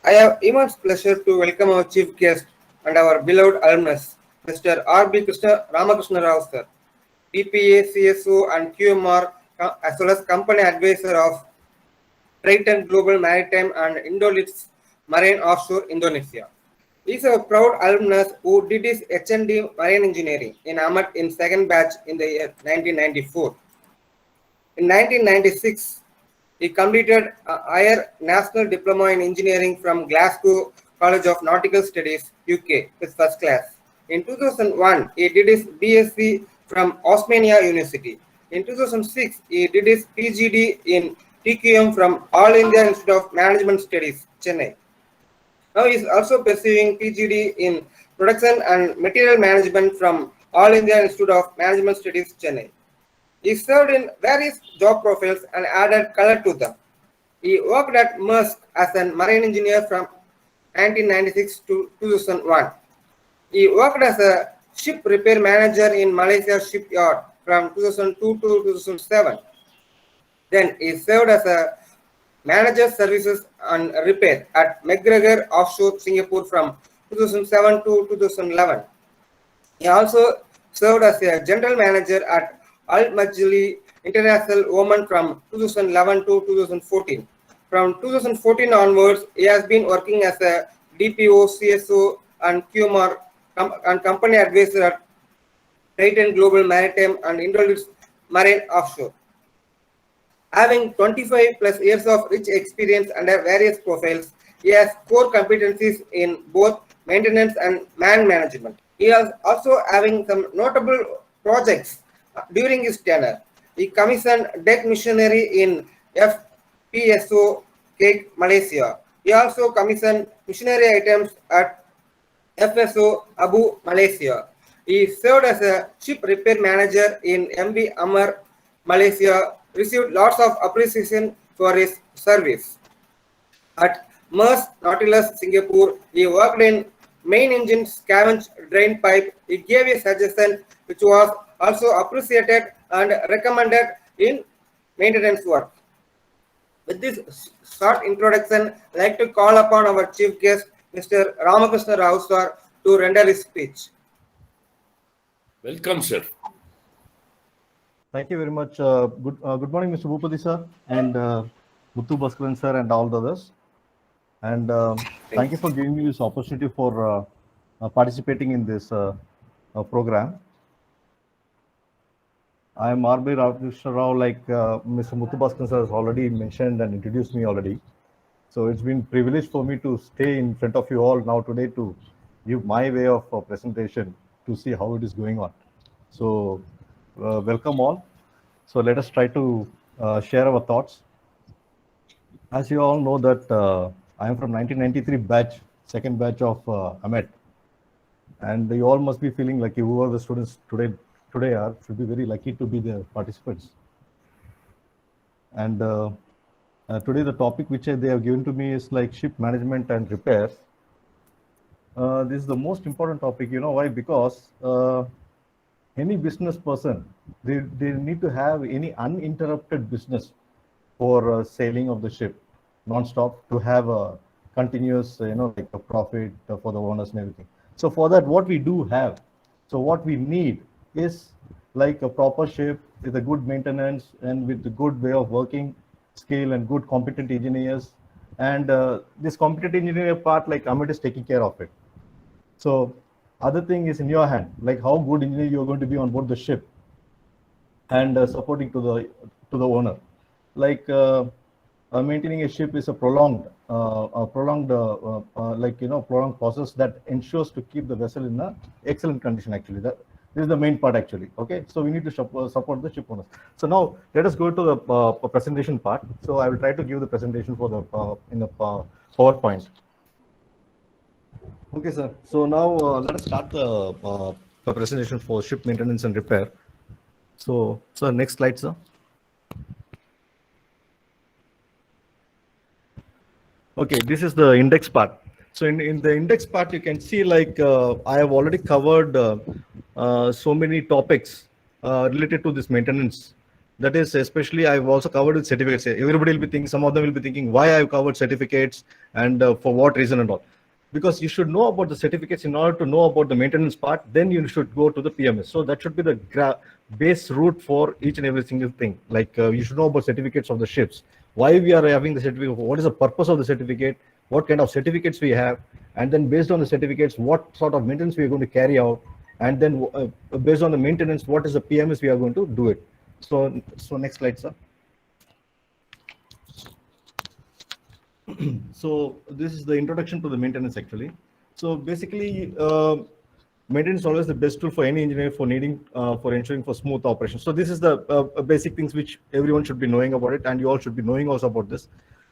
I have immense pleasure to welcome our chief guest and our beloved alumnus, Mr. R.B. Krishna Ramakrishna Rao sir, PPA, CSO and QMR, as well as company advisor of Triton Global Maritime and Indolits Marine Offshore Indonesia. He is a proud alumnus who did his HND Marine Engineering in Amat in second batch in the year 1994. In 1996, he completed a higher national diploma in engineering from Glasgow College of Nautical Studies, UK, with first class. In 2001, he did his BSc from Osmania University. In 2006, he did his PGD in TQM from All India Institute of Management Studies, Chennai. Now he is also pursuing PGD in Production and Material Management from All India Institute of Management Studies, Chennai. He served in various job profiles and added color to them. He worked at Maersk as a marine engineer from 1996 to 2001. He worked as a ship repair manager in Malaysia Shipyard from 2002 to 2007. Then he served as a manager services and repair at McGregor Offshore Singapore from 2007 to 2011. He also served as a general manager at Al Majli International Oman from 2011 to 2014. From 2014 onwards, he has been working as a DPO, CSO, and QMR and company advisor at Triton Global Maritime and Indolits Marine Offshore. Having 25 plus years of rich experience under various profiles, he has core competencies in both maintenance and man management. He is also having some notable projects during his tenure. He commissioned deck machinery in FPSO Cake, Malaysia. He also commissioned machinery items at FSO Abu, Malaysia. He served as a ship repair manager in MV Amar, Malaysia, received lots of appreciation for his service. At Maersk Nautilus, Singapore, he worked in main engine scavenge drain pipe. He gave a suggestion which was also appreciated and recommended in maintenance work. With this short introduction, I'd like to call upon our chief guest, Mr. Ramakrishna Rao sir, to render his speech. Welcome, sir. Thank you very much. Good morning, Mr. Bhupati sir, and Muthu Bhaskaran sir, and all the others. And thank you for giving me this opportunity for participating in this program. I am R.B. Ramakrishna Rao, like Mr. Muthu Bhaskaran sir has already mentioned and introduced me already. So it's been a privilege for me to stay in front of you all now today to give my way of presentation to see how it is going on. So welcome all. So let us try to share our thoughts. As you all know that I am from 1993 batch, second batch of AMET. And you all must be feeling like whoever the students today are should be very lucky to be the participants. And today the topic which they have given to me is like ship management and repairs. This is the most important topic. You know why? Because any business person, they need to have any uninterrupted business for sailing of the ship non-stop to have a continuous, like a profit for the owners and everything. So for that, what we do have, so what we need is like a proper ship with a good maintenance and with a good way of working skill and good competent engineers. And this competent engineer part, like Amit is taking care of it. So other thing is in your hand, like how good engineer you're going to be on board the ship and supporting to the owner. Like maintaining a ship is a prolonged process that ensures to keep the vessel in a excellent condition. Actually, this is the main part. Actually, okay. So we need to support the ship owners. So now let us go to the presentation part. So I will try to give the presentation for the in the PowerPoint. Okay, sir. So now let us start the presentation for ship maintenance and repair. So, next slide, sir. Okay, this is the index part. So in the index part, you can see like I have already covered so many topics related to this maintenance That is, especially I've also covered with certificates. Everybody will be thinking, some of them will be thinking, why I've covered certificates and for what reason and all. Because you should know about the certificates in order to know about the maintenance part, then you should go to the PMS. So that should be the base route for each and every single thing. Like you should know about certificates of the ships, why we are having the certificate, what is the purpose of the certificate, what kind of certificates we have, and then based on the certificates, what sort of maintenance we are going to carry out, and then based on the maintenance, what is the PMS we are going to do it. So next slide, sir. So this is the introduction to the maintenance actually. So basically, maintenance is always the best tool for any engineer for needing for ensuring for smooth operation. So this is the basic things which everyone should be knowing about it, and you all should be knowing also about this.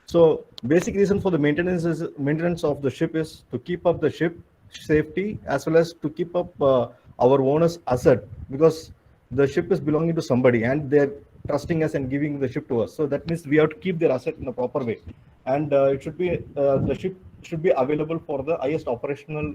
So basic reason for the maintenance of the ship is to keep up the ship safety as well as to keep up our owner's asset, because the ship is belonging to somebody and they're trusting us and giving the ship to us. So that means we have to keep their asset in a proper way, and it should be the ship should be available for the highest operational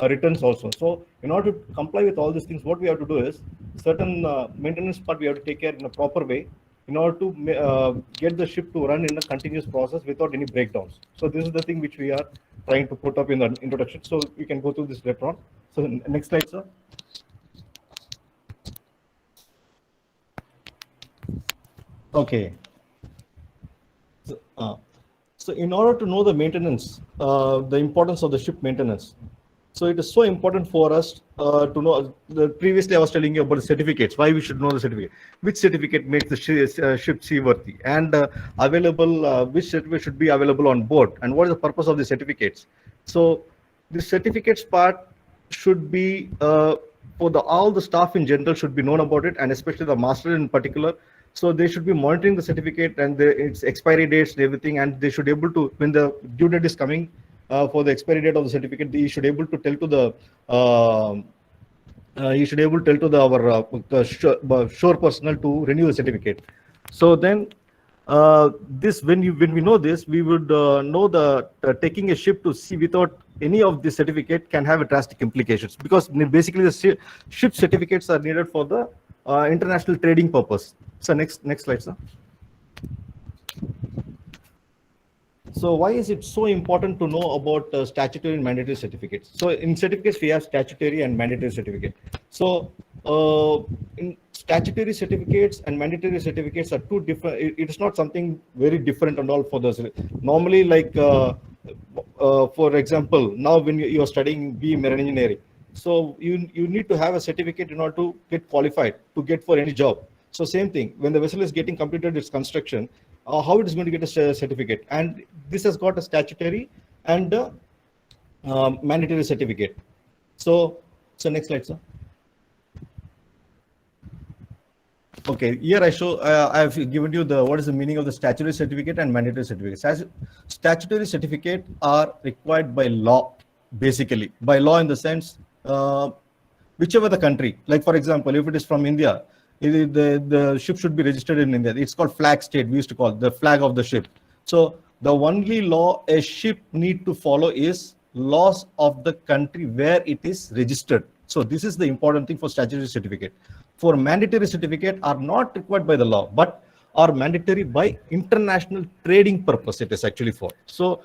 returns also. So in order to comply with all these things, what we have to do is certain maintenance part we have to take care in a proper way in order to get the ship to run in a continuous process without any breakdowns. So this is the thing which we are trying to put up in the introduction. So we can go through this later on. So next slide, sir. Okay. So in order to know the maintenance, the importance of the ship maintenance. So it is so important for us to know. Previously, I was telling you about the certificates. Why we should know the certificate? Which certificate makes the ship seaworthy, and available. Which certificate should be available on board, and what is the purpose of the certificates? So the certificates part should be for all the staff in general should be known about it, and especially the master in particular. So they should be monitoring the certificate and its expiry dates and everything, and they should be able to, when the due date is coming for the expiry date of the certificate, you should be able to tell to the our shore personnel to renew the certificate. So then this when we know this, we would know that taking a ship to sea without any of this certificate can have a drastic implications, because basically the ship certificates are needed for the international trading purpose. So next slide, sir. So why is it so important to know about statutory and mandatory certificates? So in certificates, we have statutory and mandatory certificate. So in statutory certificates and mandatory certificates are two different. It is not something very different and all for those. Normally, like for example, now when you are studying BE Marine Engineering, so you need to have a certificate in order to get qualified to get for any job. So same thing, when the vessel is getting completed its construction, how it is going to get a certificate, and this has got a statutory and mandatory certificate. So next slide, sir. Okay, here I've given you what is the meaning of the statutory certificate and mandatory certificate. Statutory certificate are required by law, basically by law in the sense whichever the country, like for example, if it is from India, the ship should be registered in India. It's called flag state. We used to call the flag of the ship. So the only law a ship need to follow is laws of the country where it is registered. So this is the important thing for statutory certificate. For mandatory certificate are not required by the law, but are mandatory by international trading purpose. It is actually for. So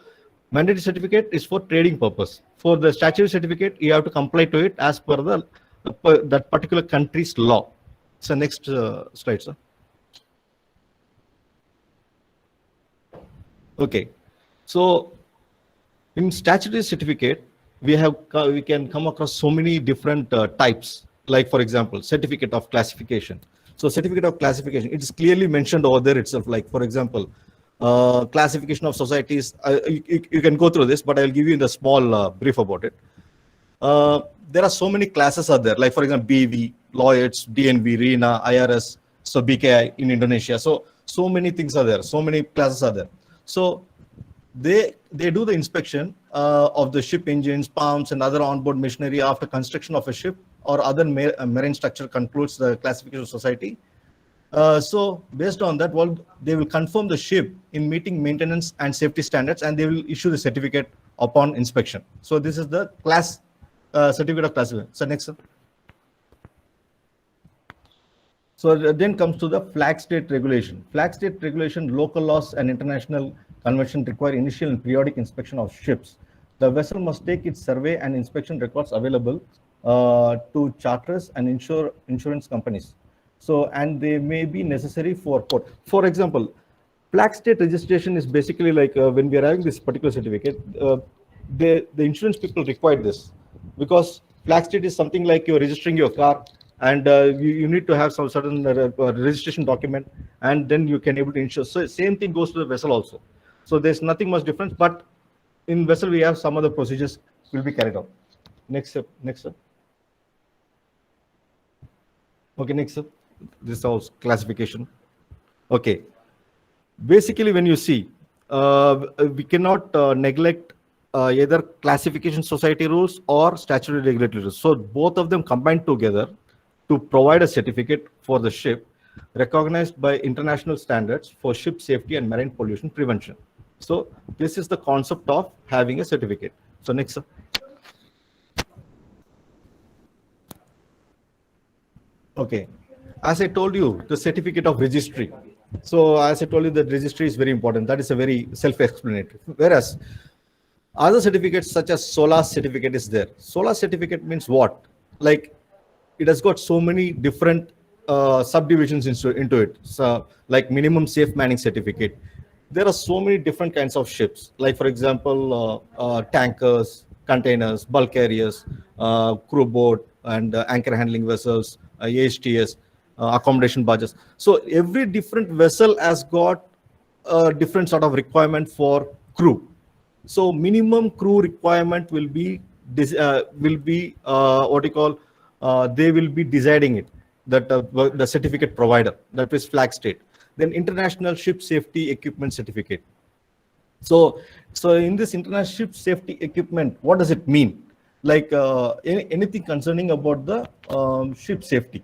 mandatory certificate is for trading purpose. For the statutory certificate, you have to comply to it as per that particular country's law. So next slide, sir. Okay, so in statutory certificate, we can come across so many different types. Like for example, certificate of classification. So certificate of classification, it is clearly mentioned over there itself. Like for example, classification of societies. You can go through this, but I'll give you the small brief about it. There are so many classes are there. Like for example, BV, Lloyds, DNV, RINA, IRS, so BKI in Indonesia. So many things are there. So many classes are there. So they do the inspection of the ship engines, pumps, and other onboard machinery after construction of a ship or other marine structure concludes the classification society. So based on that, they will confirm the ship in meeting maintenance and safety standards, and they will issue the certificate upon inspection. So this is the certificate of classification. So next, sir. So then comes to the flag state regulation. Flag state regulation, local laws and international convention require initial and periodic inspection of ships. The vessel must take its survey and inspection records available to charters and insurance companies. So, and they may be necessary for port. For example, flag state registration is basically like when we are having this particular certificate, the insurance people require this because flag state is something like you're registering your car, and you need to have some certain registration document, and then you can able to insure. So same thing goes to the vessel also. So there's nothing much difference, but in vessel we have some other procedures will be carried out. Next step, next step. Okay, next step. This is our classification. Okay. Basically, when you see, we cannot neglect either classification society rules or statutory regulatory rules. So both of them combined together to provide a certificate for the ship recognized by international standards for ship safety and marine pollution prevention. So this is the concept of having a certificate. So next, sir. Okay. As I told you, the certificate of registry. So as I told you, that registry is very important. That is a very self-explanatory. Whereas other certificates such as SOLAS certificate is there. SOLAS certificate means what? Like it has got so many different subdivisions into it. So like minimum safe manning certificate. There are so many different kinds of ships. Like for example, tankers, containers, bulk carriers, crew boat, and anchor handling vessels, AHTS, accommodation barges. So every different vessel has got a different sort of requirement for crew. So minimum crew requirement will be what you call they will be deciding it, that the certificate provider, that is flag state. Then international ship safety equipment certificate. So in this international ship safety equipment, what does it mean? Like anything concerning about the ship safety.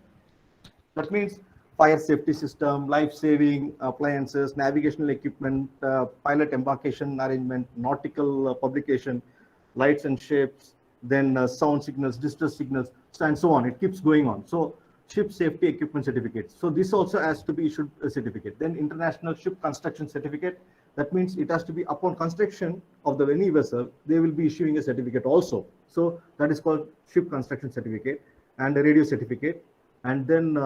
That means fire safety system, life-saving appliances, navigational equipment, pilot embarkation arrangement, nautical publication, lights and shapes, then sound signals, distress signals, and so on. It keeps going on. So ship safety equipment certificate. So this also has to be issued a certificate. Then international ship construction certificate. That means it has to be upon construction of the any vessel, they will be issuing a certificate also. So that is called ship construction certificate and a radio certificate. And then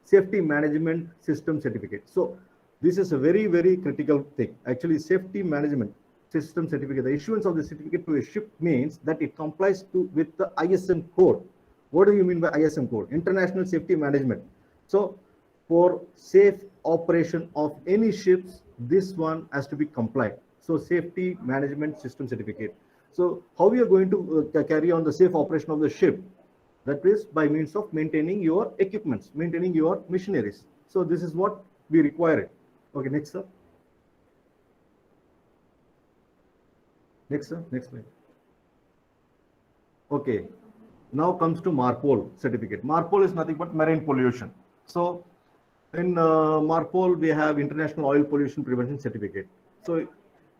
safety management system certificate. So this is a very, very critical thing. Actually, safety management system certificate, the issuance of the certificate to a ship means that it complies with the ISM code. What do you mean by ISM code? International Safety Management. So for safe operation of any ships, this one has to be complied. So safety management system certificate. So how we are going to carry on the safe operation of the ship? That is by means of maintaining your equipments, maintaining your machineries. So this is what we require it. Okay, next sir. Next sir, next slide. Okay, now comes to MARPOL certificate. MARPOL is nothing but marine pollution. So in MARPOL, we have International Oil Pollution Prevention Certificate. So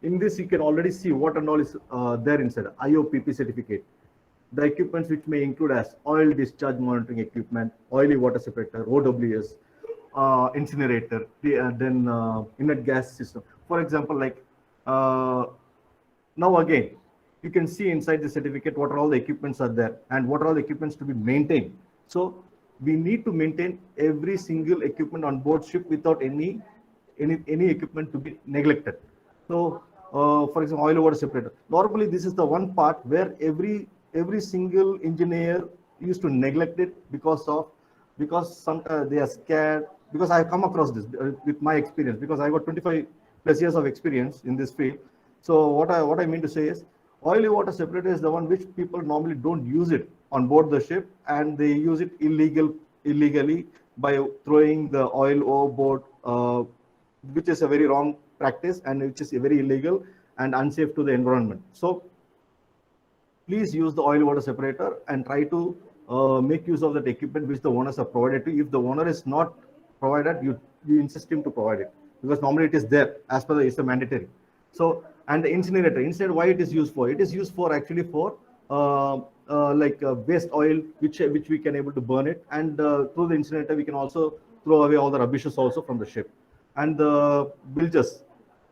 in this, you can already see what and all is there inside. IOPP certificate. The equipments which may include as oil discharge monitoring equipment, oily water separator, OWS, incinerator, then inlet gas system. For example, like now again, you can see inside the certificate what are all the equipments are there and what are all the equipments to be maintained. So we need to maintain every single equipment on board ship without any equipment to be neglected. So for example, oil water separator. Normally, this is the one part where every single engineer used to neglect it because some they are scared. Because I have come across this with my experience, because I got 25 plus years of experience in this field. So what I mean to say is, oily water separator is the one which people normally don't use it on board the ship, and they use it illegally by throwing the oil overboard, which is a very wrong practice and which is very illegal and unsafe to the environment. So please use the oil water separator and try to make use of that equipment which the owners are provided to. If the owner is not provided, you insist him to provide it, because normally it is there as per the it's a mandatory. So, and the incinerator, why it is used for? It is used for actually for waste oil, which we can able to burn it, and through the incinerator we can also throw away all the rubbishes also from the ship. And the bilges.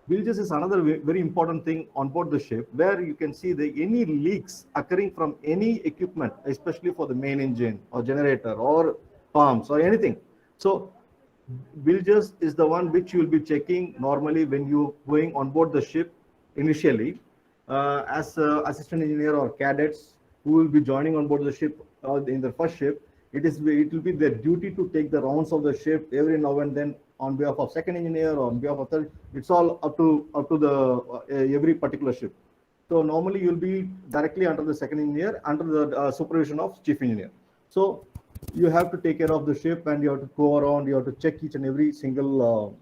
Bilges is another very important thing on board the ship, where you can see the any leaks occurring from any equipment, especially for the main engine or generator or pumps or anything. So bilges is the one which you will be checking normally when you going on board the ship initially, as assistant engineer or cadets who will be joining on board the ship in the first ship. It will be their duty to take the rounds of the ship every now and then on behalf of second engineer or on behalf of third. It's all up to the every particular ship. So normally you'll be directly under the second engineer, under the supervision of chief engineer. So you have to take care of the ship, and you have to go around, you have to check each and every single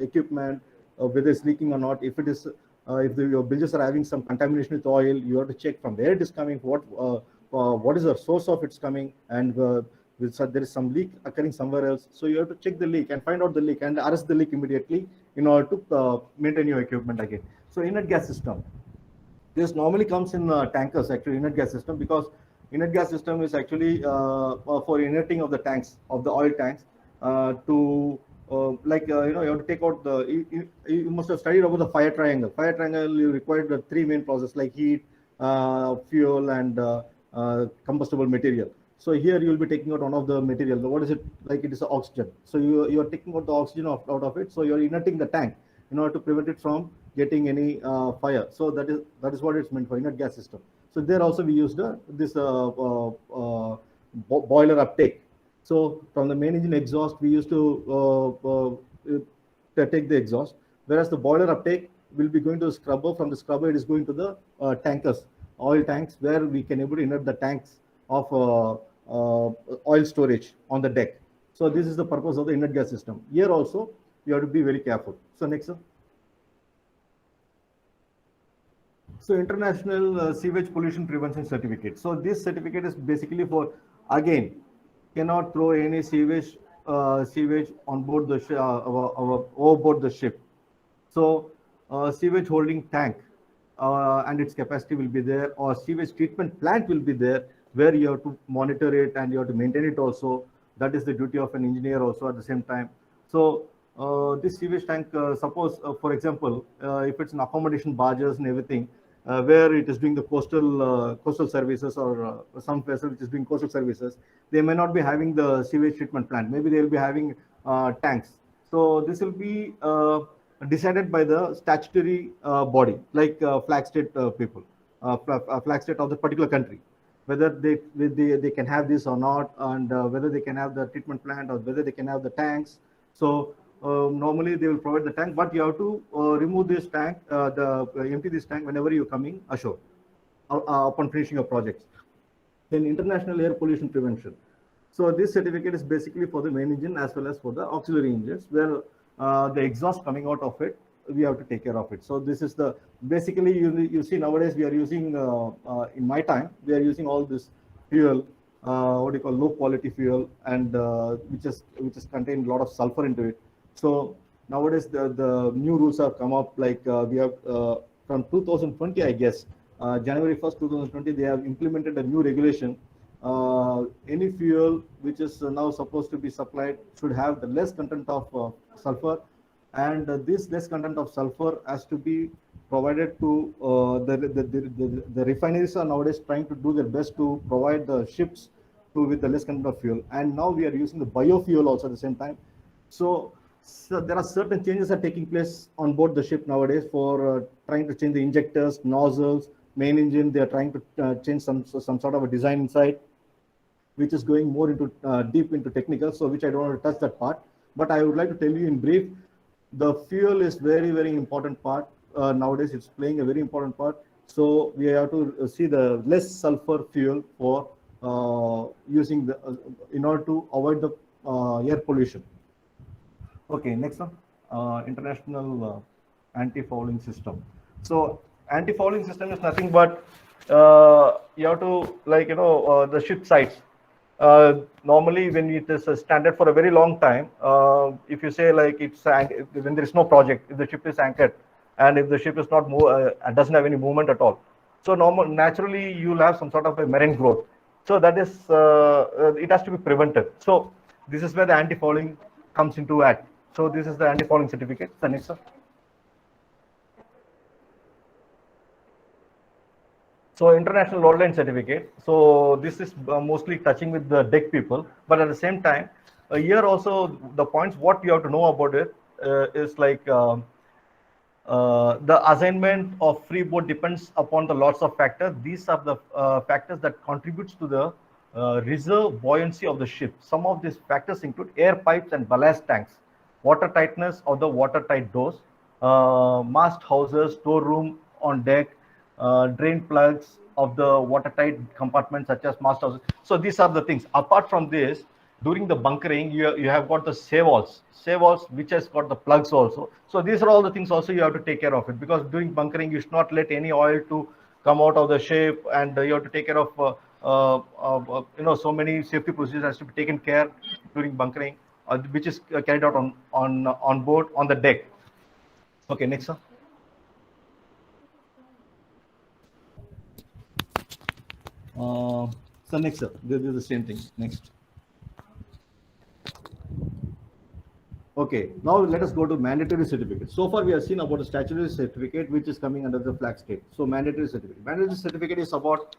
equipment, whether it's leaking or not. If it is, your bilges are having some contamination with oil, you have to check from where it is coming, what is the source of its coming, and there is some leak occurring somewhere else. So you have to check the leak and find out the leak and arrest the leak immediately in order to maintain your equipment again. So inert gas system. This normally comes in tankers, actually, inert gas system, because inert gas system is actually for inerting of the tanks, of the oil tanks, to you have to take out you must have studied about the fire triangle. Fire triangle, you require the three main processes like heat, fuel, and combustible material. So here you will be taking out one of the material. What is it? Like it is oxygen. So you are taking out the oxygen out of it. So you are inerting the tank in order to prevent it from getting any fire. So that is what it's meant for, inert gas system. So there also we used this boiler uptake. So from the main engine exhaust, we used to take the exhaust, whereas the boiler uptake will be going to the scrubber. From the scrubber, it is going to the tankers, oil tanks, where we can able to inert the tanks of oil storage on the deck. So this is the purpose of the inert gas system. Here also, you have to be very careful. So next, sir. So International Sewage Pollution Prevention Certificate. So this certificate is basically for, again, cannot throw any sewage on board the overboard the ship. So sewage holding tank and its capacity will be there, or sewage treatment plant will be there, where you have to monitor it and you have to maintain it also. That is the duty of an engineer also at the same time. So this sewage tank, suppose, for example, if it's an accommodation barges and everything, where it is doing the coastal services, or some vessel which is doing coastal services, they may not be having the sewage treatment plant. Maybe they will be having tanks. So this will be decided by the statutory body, like flag state people, flag state of the particular country, whether they can have this or not, and whether they can have the treatment plant or whether they can have the tanks. So normally they will provide the tank, but you have to remove this tank, empty this tank whenever you're coming ashore upon finishing your projects. Then International Air Pollution Prevention. So this certificate is basically for the main engine as well as for the auxiliary engines, where the exhaust coming out of it, we have to take care of it. So this is the basically you see nowadays we are using in my time we are using all this fuel, what do you call, low quality fuel, and which is contained a lot of sulfur into it. So nowadays the new rules have come up, like we have from 2020, I guess, January 1st, 2020, they have implemented a new regulation. Any fuel which is now supposed to be supplied should have the less content of sulfur, and this less content of sulfur has to be provided to the refineries are nowadays trying to do their best to provide the ships with the less content of fuel. And now we are using the biofuel also at the same time. So there are certain changes are taking place on board the ship nowadays for trying to change the injectors, nozzles, main engine. They are trying to change some sort of a design inside, which is going more into deep into technical, so which I don't want to touch that part. But I would like to tell you in brief, the fuel is very, very important part. Nowadays, it's playing a very important part. So we have to see the less sulfur fuel for using the in order to avoid the air pollution. Okay, next one, International Anti-Fouling System. So anti-fouling system is nothing but you have to, like, the ship sites. Normally when it is a standard for a very long time, if you say like when there is no project, if the ship is anchored and if the ship is not doesn't have any movement at all, So naturally, you'll have some sort of a marine growth. So that is, it has to be prevented. So this is where the anti-fouling comes into act. So this is the anti-fouling certificate. The next one. So international load line certificate. So this is mostly touching with the deck people, but at the same time, here also the points what you have to know about it is like the assignment of free board depends upon the lots of factors. These are the factors that contributes to the reserve buoyancy of the ship. Some of these factors include air pipes and ballast tanks, water tightness of the watertight doors, mast houses, storeroom on deck, drain plugs of the watertight compartments such as mast houses. So these are the things. Apart from this, during the bunkering, you have got the say walls which has got the plugs also. So these are all the things also you have to take care of it, because during bunkering you should not let any oil to come out of the ship, and you have to take care of so many safety procedures has to be taken care during bunkering, which is carried out on board on the deck. Okay, next one. So next up, this is the same thing. Next. Okay, now let us go to mandatory certificate. So far we have seen about the statutory certificate, which is coming under the flag state. So mandatory certificate. Mandatory certificate is about,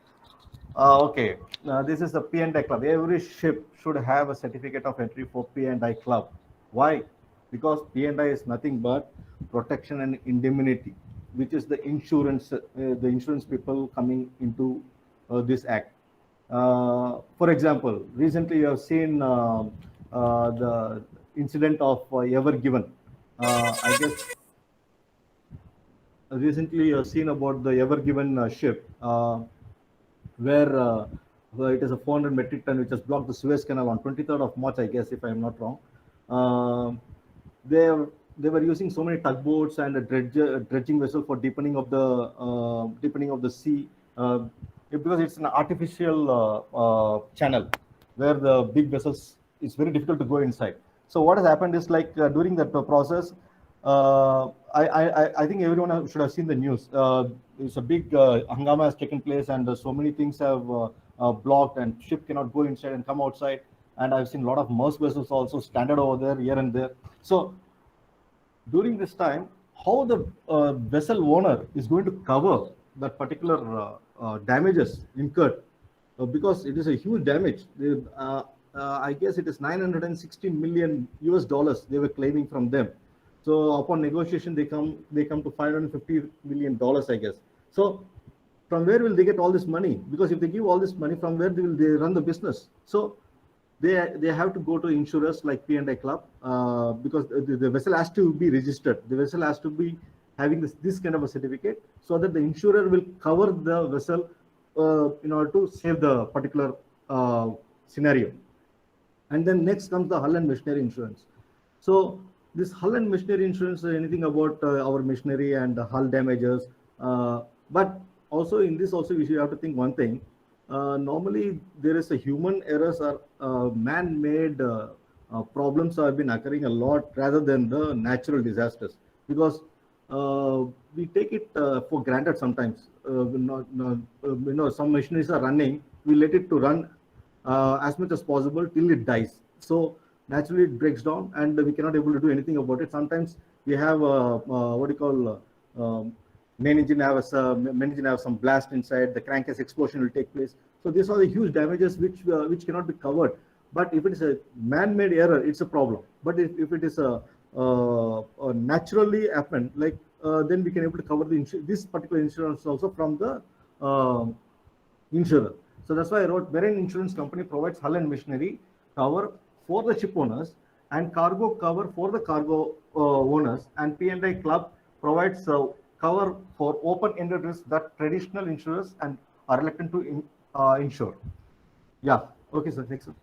this is the P&I club. Every ship should have a certificate of entry for P&I club. Why? Because P&I is nothing but protection and indemnity, which is the insurance people coming into this act. For example, recently you have seen the incident of Ever Given. I guess recently you have seen about the Ever Given ship, where it is a 400 metric ton which has blocked the Suez Canal on 23rd of March, I guess, if I am not wrong. They were using so many tugboats and a dredging vessel for deepening of the sea, because it's an artificial channel where the big vessels, it's very difficult to go inside. So what has happened is, like, during that process, I think everyone should have seen the news. It's a big hangama has taken place, and so many things have blocked, and ship cannot go inside and come outside. And I've seen a lot of Maersk vessels also stranded over there, here and there. So during this time, how the vessel owner is going to cover that particular damages incurred, because it is a huge damage. I guess it is 960 million US dollars they were claiming from them. So upon negotiation, they come to $550 million, I guess. So from where will they get all this money? Because if they give all this money, from where will they run the business? So they have to go to insurers like P&I Club, because the vessel has to be registered. The vessel has to be having this kind of a certificate, so that the insurer will cover the vessel in order to save the particular scenario. And then next comes the hull and machinery insurance. So this hull and machinery insurance is anything about our machinery and the hull damages. But also in this also we should have to think one thing. Normally there is a human errors or man-made problems have been occurring a lot rather than the natural disasters, because we take it for granted sometimes. Some machineries are running, we let it to run as much as possible till it dies. So naturally it breaks down, and we cannot able to do anything about it. Sometimes we have what you call main engine have some blast inside, the crankcase explosion will take place. So these are the huge damages which cannot be covered. But if it is a man-made error, it's a problem. But if it is a naturally happened, like then we can able to cover this particular insurance also from the insurer. So that's why I wrote, wherein insurance company provides hull and machinery cover for the ship owners and cargo cover for the cargo owners, and P&I Club provides cover for open-ended risks that traditional insurers and are reluctant to insure. Yeah. Okay, sir. Next one.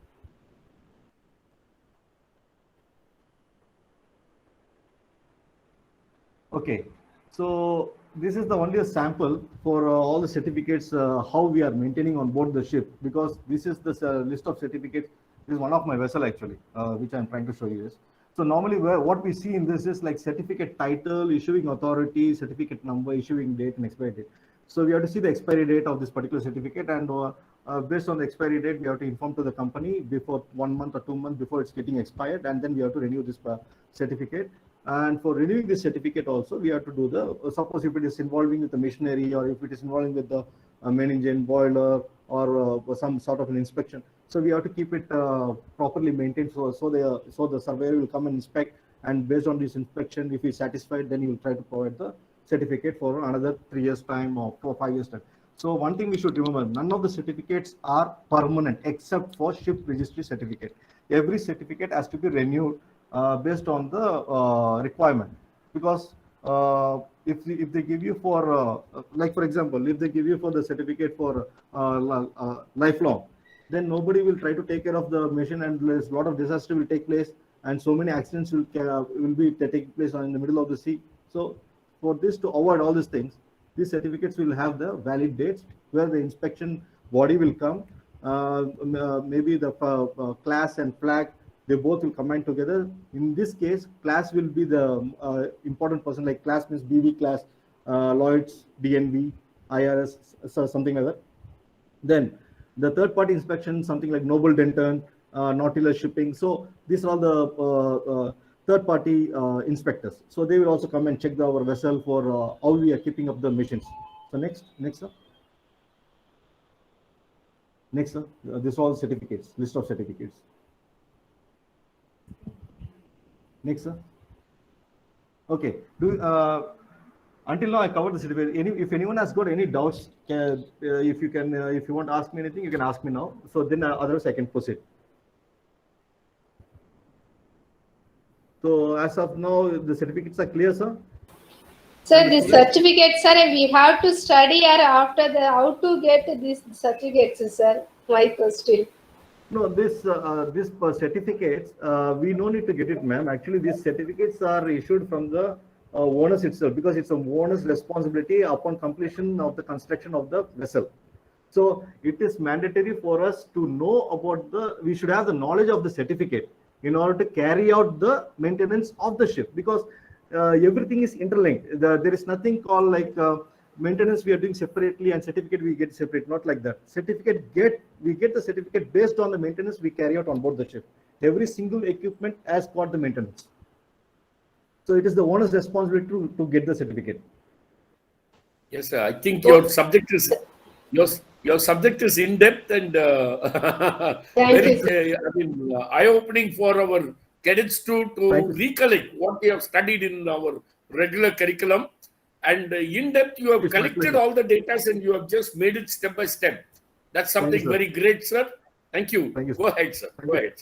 Okay. So this is the only a sample for all the certificates, how we are maintaining on board the ship, because this is the list of certificates. This is one of my vessel actually, which I'm trying to show you this. So normally what we see in this is like certificate title, issuing authority, certificate number, issuing date and expiry date. So we have to see the expiry date of this particular certificate, and based on the expiry date, we have to inform to the company before 1 month or 2 months before it's getting expired, and then we have to renew this certificate. And for renewing this certificate also, we have to do the, suppose if it is involving with the machinery, or if it is involving with the main engine, boiler, or some sort of an inspection. So we have to keep it properly maintained. So the surveyor will come and inspect, and based on this inspection, if he's satisfied, then he will try to provide the certificate for another 3 years time or 5 years time. So one thing we should remember, none of the certificates are permanent except for ship registry certificate. Every certificate has to be renewed based on the requirement, because if they give you for like for example, if they give you for the certificate for lifelong, then nobody will try to take care of the machine, and there's a lot of disaster will take place, and so many accidents will be taking place in the middle of the sea. So for this, to avoid all these things, these certificates will have the valid dates where the inspection body will come. Maybe the class and flag, they both will combine together. In this case, class will be the important person, like class means BV class, Lloyd's, DNV, IRS, so something like that. Then the third party inspection, something like Noble Denton, Nautilus Shipping. So these are all the third party inspectors. So they will also come and check our vessel for how we are keeping up the missions. So next sir. Next sir, this all certificates, list of certificates. Next sir. Okay, until now I covered the certificate. If anyone has got any doubts, if you want to ask me anything, you can ask me now. So then otherwise I can proceed. So as of now, the certificates are clear, sir? Sir, the certificates, sir, we have to study or after the how to get these certificates, sir? My question. No, this certificates, we no need to get it, ma'am. Actually, these certificates are issued from the owners itself, because it's a owner's responsibility upon completion of the construction of the vessel. So it is mandatory for us to know about we should have the knowledge of the certificate in order to carry out the maintenance of the ship, because everything is interlinked. There is nothing called like maintenance we are doing separately and certificate we get separate. Not like that. We get the certificate based on the maintenance we carry out on board the ship. Every single equipment has got the maintenance. So it is the owner's responsibility to get the certificate. Yes, sir. I think your subject is in depth and very eye-opening for our cadets to recollect what we have studied in our regular curriculum. And in depth, you have collected all the data and you have just made it step by step. That's something very great, sir. Thank you. Go ahead, sir. Go ahead.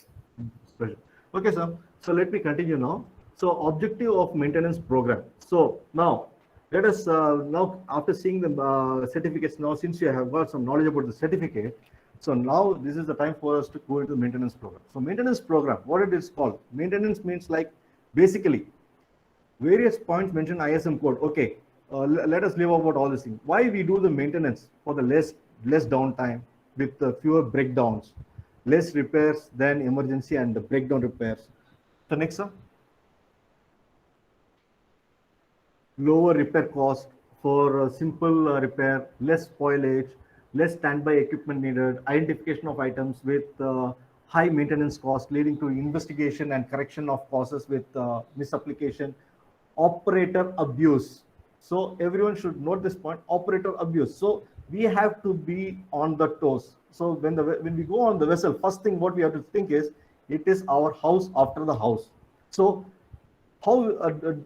Pleasure. Okay, sir. So let me continue now. So objective of maintenance program. So now let us now, after seeing the certificates, now since you have got some knowledge about the certificate, so now this is the time for us to go into the maintenance program. So maintenance program, what it is called? Maintenance means like basically various points mentioned ISM code. Okay, let us leave about all this thing. Why we do the maintenance for the less downtime with fewer breakdowns, less repairs than emergency and the breakdown repairs. So next, sir. Lower repair cost for simple repair, less spoilage, less standby equipment needed, identification of items with high maintenance cost leading to investigation and correction of causes with misapplication, operator abuse. So everyone should note this point, operator abuse. So we have to be on the toes. So when we go on the vessel, first thing what we have to think is, it is our house after the house. So how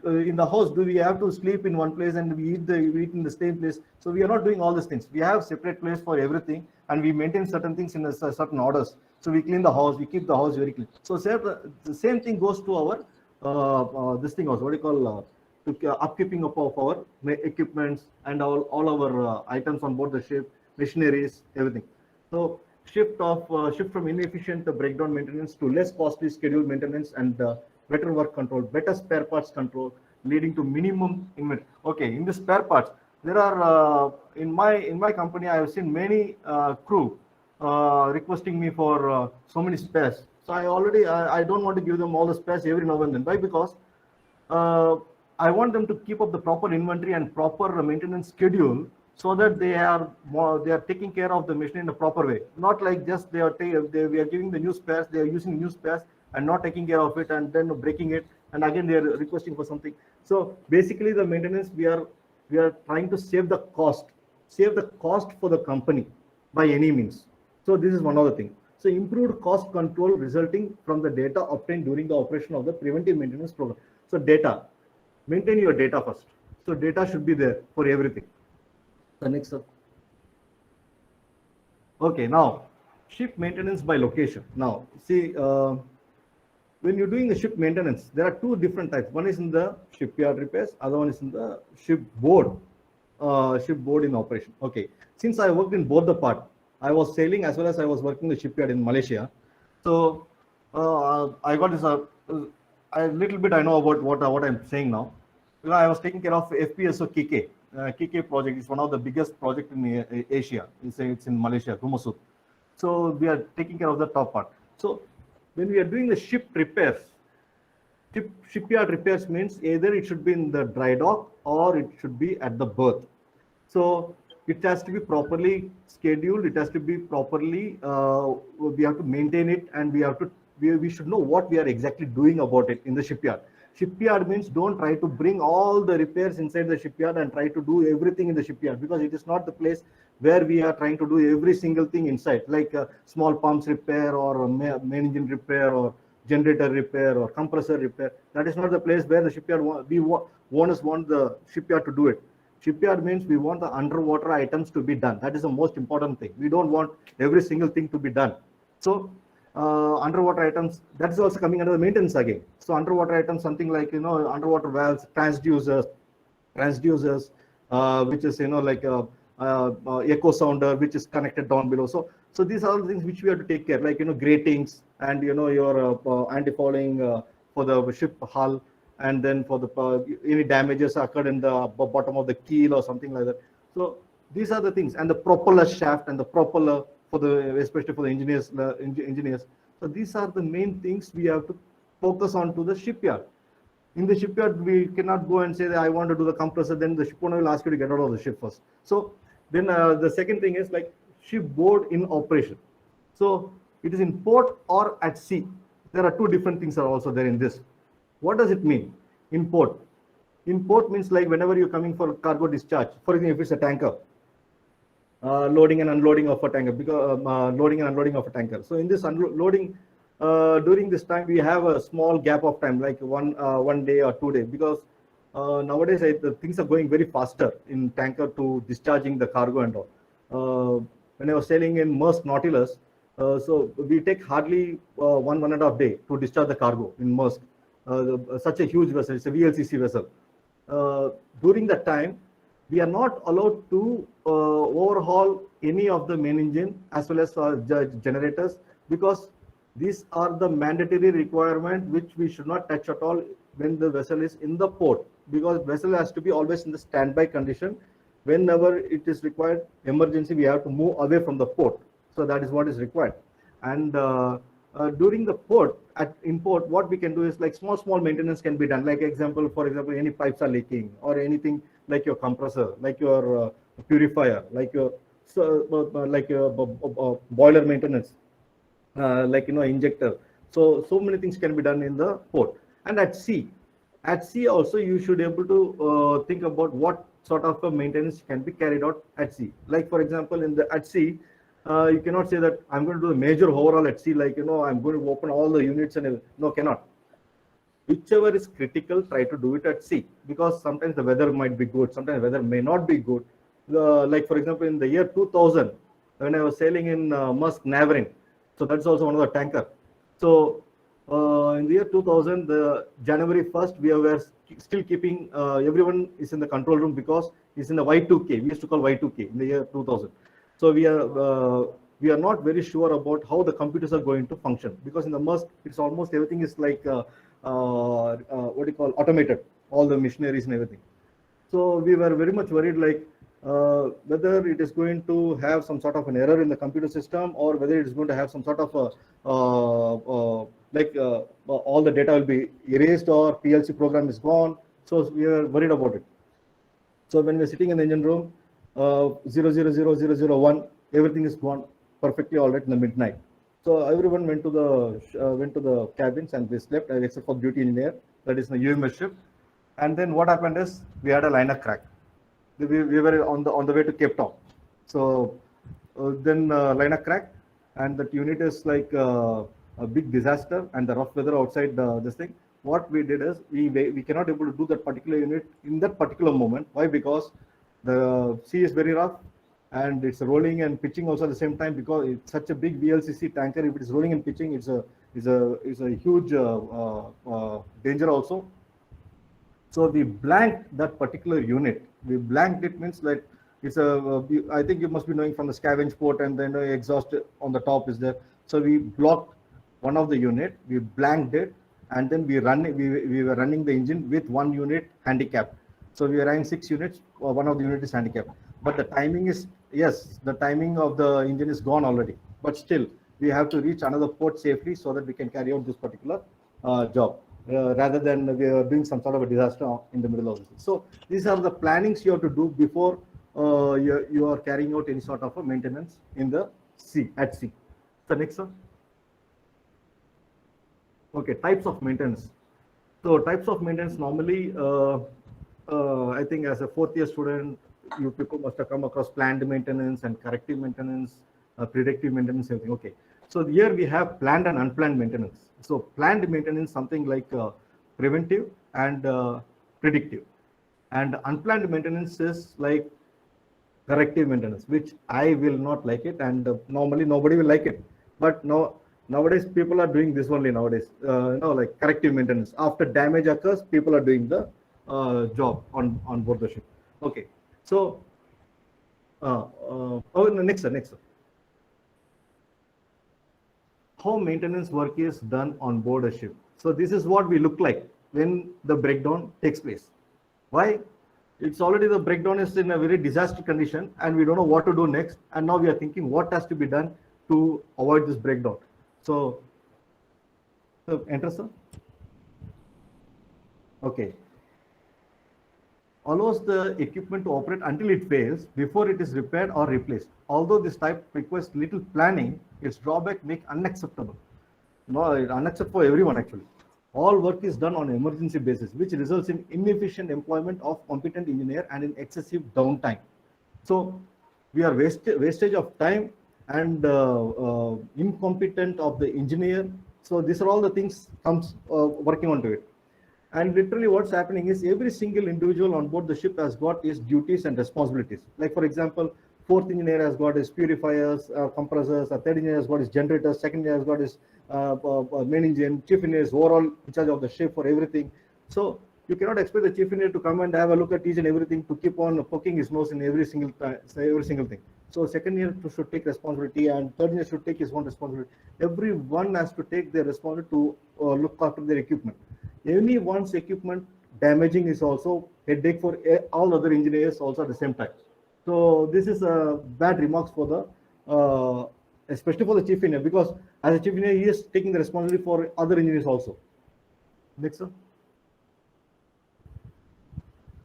in the house do we have to sleep in one place and we eat in the same place? So we are not doing all these things. We have separate place for everything, and we maintain certain things in certain orders. So we clean the house, we keep the house very clean. So the same thing goes to our this thing also, what do you call upkeeping of our equipments and all our items on board the ship, machineries, everything. So shift from inefficient breakdown maintenance to less costly scheduled maintenance and better work control, better spare parts control, leading to minimum inventory. Okay, in the spare parts, there are in my company, I have seen many crew requesting me for so many spares. So I don't want to give them all the spares every now and then. Why? Because I want them to keep up the proper inventory and proper maintenance schedule so that they are taking care of the machine in a proper way. Not like just we are giving the new spares, they are using new spares and not taking care of it and then breaking it, and again they are requesting for something. So basically the maintenance, we are trying to save the cost for the company by any means. So this is one other thing. So improved cost control resulting from the data obtained during the operation of the preventive maintenance program. So data, maintain your data first. So data should be there for everything. The next up. Okay, now ship maintenance by location. Now see, when you're doing the ship maintenance, there are two different types. One is in the shipyard repairs, other one is in the shipboard in operation. Okay, since I worked in both the part, I was sailing as well as I was working the shipyard in Malaysia. So I got this. A little bit I know about what I'm saying now. I was taking care of FPSO KK. KK project is one of the biggest project in Asia. It's in Malaysia, Gumusut. So we are taking care of the top part. So when we are doing the ship repairs, shipyard repairs means either it should be in the dry dock or it should be at the berth. So it has to be properly scheduled. It has to be properly. We have to maintain it, and we should know what we are exactly doing about it in the shipyard. Shipyard means don't try to bring all the repairs inside the shipyard and try to do everything in the shipyard, because it is not the place where we are trying to do every single thing inside, like small pumps repair or main engine repair or generator repair or compressor repair. That is not the place where the shipyard owners want the shipyard to do it. Shipyard means we want the underwater items to be done. That is the most important thing. We don't want every single thing to be done. So underwater items, that is also coming under the maintenance again. So underwater items, something like underwater valves, transducers, which is like echo sounder, which is connected down below. So these are the things which we have to take care, like gratings and your anti-fouling for the ship hull, and then for the any damages occurred in the bottom of the keel or something like that. So these are the things, and the propeller shaft and the propeller for the, especially for the engineers. So these are the main things we have to focus on to the shipyard. In the shipyard, we cannot go and say that I want to do the compressor, then the ship owner will ask you to get out of the ship first. So then the second thing is like shipboard in operation. So it is in port or at sea. There are two different things are also there in this. What does it mean? In port. In port means like whenever you're coming for cargo discharge, for example, if it's a tanker, loading and unloading of a tanker, because loading and unloading of a tanker. So in this unloading, during this time, we have a small gap of time, like one day or 2 days, because nowadays the things are going very faster in tanker to discharging the cargo and all. When I was sailing in Maersk Nautilus, so we take hardly 1.5 days to discharge the cargo in Maersk. Such a huge vessel, it's a VLCC vessel. During that time, we are not allowed to overhaul any of the main engine as well as generators, because these are the mandatory requirement which we should not touch at all when the vessel is in the port, because vessel has to be always in the standby condition. Whenever it is required emergency, we have to move away from the port. So that is what is required. And during the port, in port, what we can do is like small maintenance can be done. Like for example, any pipes are leaking or anything, like your compressor, like your purifier, like your boiler maintenance, like injector. So many things can be done in the port. And at sea also you should be able to think about what sort of a maintenance can be carried out at sea. Like for example, at sea, you cannot say that I'm going to do a major overhaul at sea, like I'm going to open all the units and everything. No, cannot. Whichever is critical, try to do it at sea, because sometimes the weather might be good, sometimes the weather may not be good. Like for example, in the year 2000, when I was sailing in Maersk Navarin, so that's also one of the tanker. So in the year 2000, the January 1st, we were still keeping, everyone is in the control room because it's in the Y2K. We used to call Y2K in the year 2000. So we are not very sure about how the computers are going to function, because in the Maersk, it's almost everything is like what do you call, automated, all the machineries and everything. So we were very much worried, like whether it is going to have some sort of an error in the computer system, or whether it is going to have some sort of all the data will be erased or PLC program is gone. So we were worried about it. So when we're sitting in the engine room, 00001, everything is gone perfectly all right in the midnight. So everyone went to the cabins and they slept, except for duty engineer, that is the UMS ship. And then what happened is we had a liner crack. We were on the way to Cape Town. So then liner crack, and that unit is like a big disaster, and the rough weather outside this thing. What we did is we cannot able to do that particular unit in that particular moment. Why? Because the sea is very rough and it's rolling and pitching also at the same time, because it's such a big VLCC tanker. If it is rolling and pitching, it's a huge danger also. So we blanked that particular unit. We blanked it means like it's I think you must be knowing from the scavenge port, and then the exhaust on the top is there. So we blocked one of the unit, we blanked it, and then we were running the engine with one unit handicapped. So we are running 6 units, one of the unit is handicapped. But the timing is, yes, the timing of the engine is gone already. But still, we have to reach another port safely so that we can carry out this particular job. Rather than we are doing some sort of a disaster in the middle of this. So these are the plannings you have to do before you are carrying out any sort of a maintenance in the sea, at sea. The next one. Okay, types of maintenance. So types of maintenance normally, I think as a 4th year student, you people must have come across planned maintenance and corrective maintenance, predictive maintenance, everything. Okay. So here we have planned and unplanned maintenance. So planned maintenance, something like preventive and predictive. And unplanned maintenance is like corrective maintenance, which I will not like it, and normally nobody will like it. But nowadays people are doing this only nowadays. Like corrective maintenance. After damage occurs, people are doing the job on board the ship. Okay. So next. How maintenance work is done on board a ship. So this is what we look like when the breakdown takes place. Why? It's already the breakdown is in a very disaster condition and we don't know what to do next. And now we are thinking what has to be done to avoid this breakdown. So enter, sir. Okay. Allows the equipment to operate until it fails before it is repaired or replaced. Although this type requires little planning, its drawback make unacceptable. No, unacceptable for everyone actually. All work is done on an emergency basis, which results in inefficient employment of competent engineer and in excessive downtime. So we are wastage of time and incompetent of the engineer. So these are all the things comes working onto it. And literally what's happening is every single individual on board the ship has got his duties and responsibilities. Like for example, 4th engineer has got his purifiers, compressors, a 3rd engineer has got his generators, 2nd engineer has got his main engine, chief engineer is overall in charge of the ship for everything. So you cannot expect the chief engineer to come and have a look at each and everything, to keep on poking his nose in every single thing. So 2nd engineer should take responsibility and 3rd engineer should take his own responsibility. Everyone has to take their responsibility to look after their equipment. Anyone's equipment damaging is also a headache for all other engineers also at the same time. So this is a bad remarks for the, especially for the chief engineer, because as a chief engineer, he is taking the responsibility for other engineers also. Next, sir.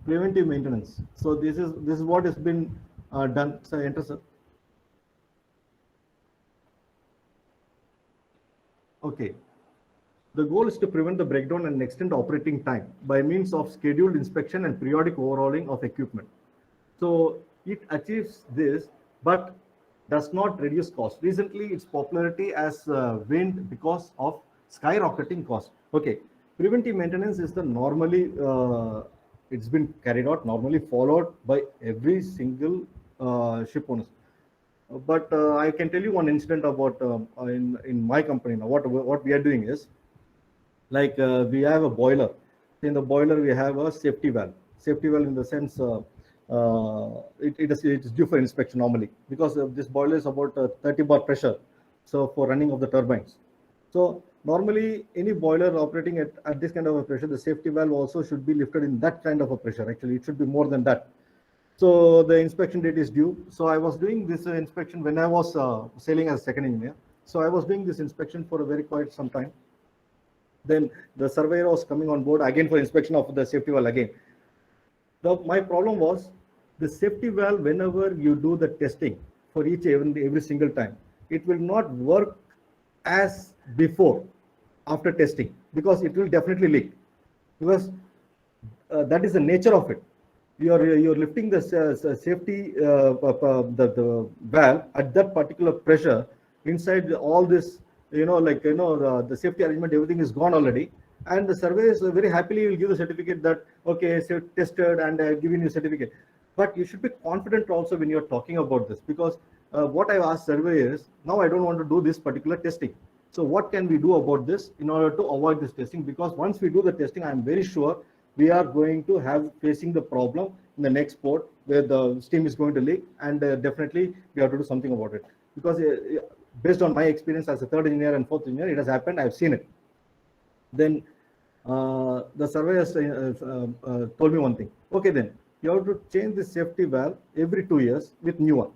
Preventive maintenance. So this is what has been done. So enter, sir. Okay. The goal is to prevent the breakdown and extend operating time by means of scheduled inspection and periodic overhauling of equipment. So it achieves this, but does not reduce cost. Recently, its popularity has waned because of skyrocketing cost. Okay, preventive maintenance is the normally, it's been carried out, normally followed by every single ship owners. But I can tell you one incident about in my company. Now, what we are doing is, like we have a boiler. In the boiler, we have a safety valve. Safety valve in the sense it is due for inspection normally, because this boiler is about 30 bar pressure. So for running of the turbines. So normally any boiler operating at this kind of a pressure, the safety valve also should be lifted in that kind of a pressure. Actually, it should be more than that. So the inspection date is due. So I was doing this inspection when I was sailing as a 2nd engineer. So I was doing this inspection for a very quite some time. Then the surveyor was coming on board again for inspection of the safety valve again. My problem was the safety valve, whenever you do the testing for every single time, it will not work as before after testing, because it will definitely leak, because that is the nature of it. You're lifting the safety the valve at that particular pressure. Inside all this, the safety arrangement, everything is gone already, and the surveyors very happily will give the certificate that okay, so tested and giving you certificate. But you should be confident also when you're talking about this, because what I've asked surveyors, now I don't want to do this particular testing. So what can we do about this in order to avoid this testing? Because once we do the testing, I'm very sure we are going to have facing the problem in the next port where the steam is going to leak, and definitely we have to do something about it. Because based on my experience as a third engineer and fourth engineer, it has happened. I've seen it. Then the surveyors told me one thing. Okay, then you have to change the safety valve every 2 years with new one.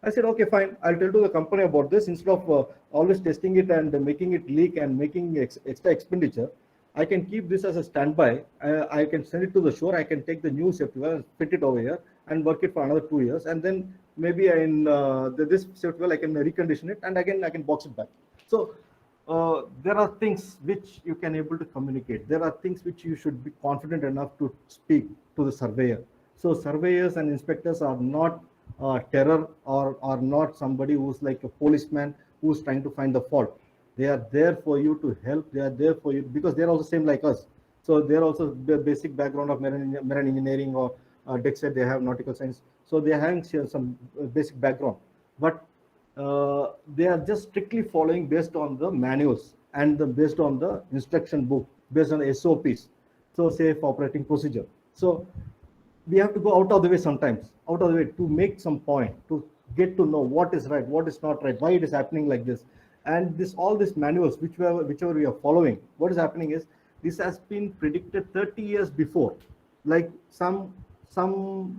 I said, okay, fine. I'll tell to the company about this. Instead of always testing it and making it leak and making extra expenditure, I can keep this as a standby. I can send it to the shore. I can take the new safety valve, fit it over here, and work it for another 2 years. And then maybe in this safety valve, I can recondition it, and again I can box it back. So there are things which you can able to communicate. There are things which you should be confident enough to speak to the surveyor. So surveyors and inspectors are not terror, or are not somebody who's like a policeman who's trying to find the fault. They are there for you to help. They are there for you because they're also same like us. So they're also the basic background of marine engineering, or Dexter, they have nautical science. So they are having some basic background, but they are just strictly following based on the manuals and based on the instruction book, based on the SOPs. So safe operating procedure. So we have to go out of the way sometimes, out of the way to make some point, to get to know what is right, what is not right, why it is happening like this. And all these manuals, whichever we are following, what is happening is this has been predicted 30 years before. Like some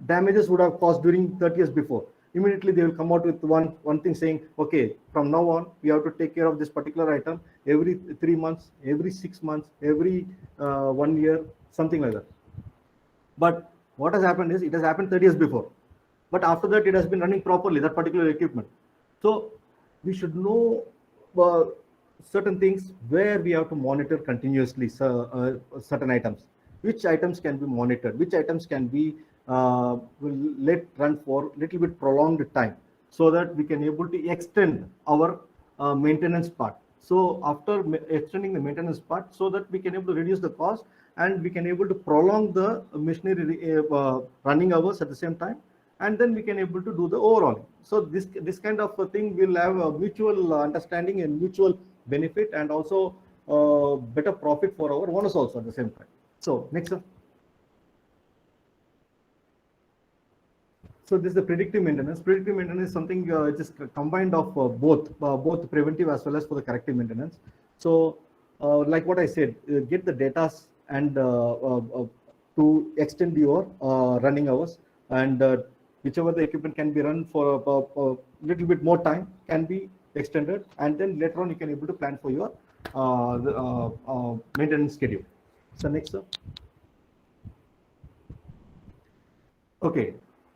damages would have caused during 30 years before. Immediately they will come out with one thing saying, okay, from now on we have to take care of this particular item every 3 months, every 6 months, every 1 year, something like that. But what has happened is it has happened 30 years before, but after that it has been running properly, that particular equipment. So we should know certain things where we have to monitor continuously certain items, which items can be monitored, which items can be will let run for little bit prolonged time, so that we can able to extend our maintenance part. So after extending the maintenance part, so that we can able to reduce the cost, and we can able to prolong the machinery running hours at the same time, and then we can able to do the overall. So this kind of a thing will have a mutual understanding and mutual benefit, and also better profit for our owners also at the same time. So next, sir. So this is the predictive maintenance. Predictive maintenance is something which is combined of both preventive as well as for the corrective maintenance. So like what I said, get the data and to extend your running hours, and whichever the equipment can be run for a little bit more time can be extended, and then later on you can able to plan for your maintenance schedule. So next, sir. Okay.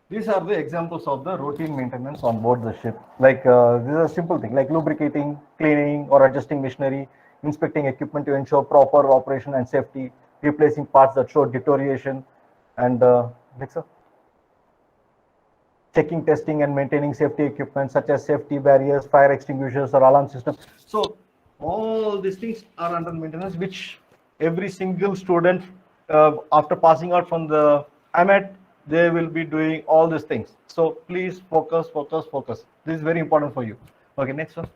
These are the examples of the routine maintenance on board the ship. Like this is a simple thing like lubricating, cleaning or adjusting machinery, inspecting equipment to ensure proper operation and safety, replacing parts that show deterioration, and next, sir. Checking, testing and maintaining safety equipment such as safety barriers, fire extinguishers or alarm system. So all these things are under maintenance, which every single student after passing out from the AMET, they will be doing all these things. So please focus. This is very important for you. Okay, next one.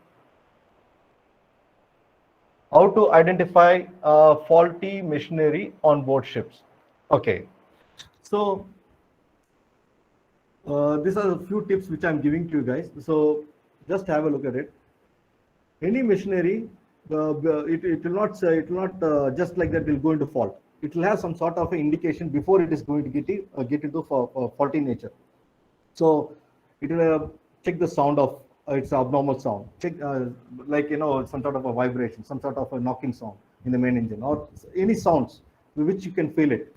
How to identify faulty machinery on board ships. Okay, so these are a few tips which I'm giving to you guys. So just have a look at it. Any machinery, it will not just like that will go into fault. It will have some sort of an indication before it is going to get into faulty nature. So it will check the sound of its abnormal sound. Check like some sort of a vibration, some sort of a knocking sound in the main engine, or any sounds which you can feel it.